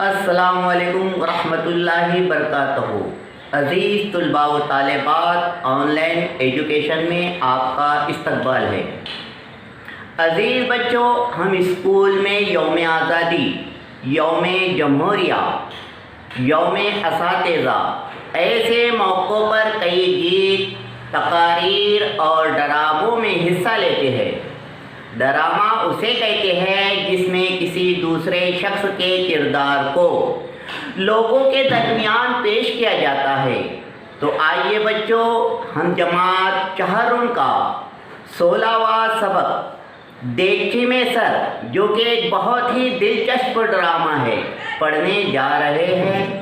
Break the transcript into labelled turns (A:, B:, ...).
A: السلام علیکم ورحمۃ اللہ وبرکاتہ۔ عزیز طلباء و طالبات، آن لائن ایجوکیشن میں آپ کا استقبال ہے۔ عزیز بچوں، ہم اسکول میں یوم آزادی، یوم جمہوریہ، یوم اساتذہ ایسے موقعوں پر کئی گیت، تقاریر اور ڈراموں میں حصہ لیتے ہیں۔ ڈرامہ اسے کہتے ہیں جس میں کسی دوسرے شخص کے کردار کو لوگوں کے درمیان پیش کیا جاتا ہے۔ تو آئیے بچوں، ہم جماعت چہارم کا 16واں سبق دیگچی میں سر، جو کہ ایک بہت ہی دلچسپ ڈرامہ ہے، پڑھنے جا رہے ہیں۔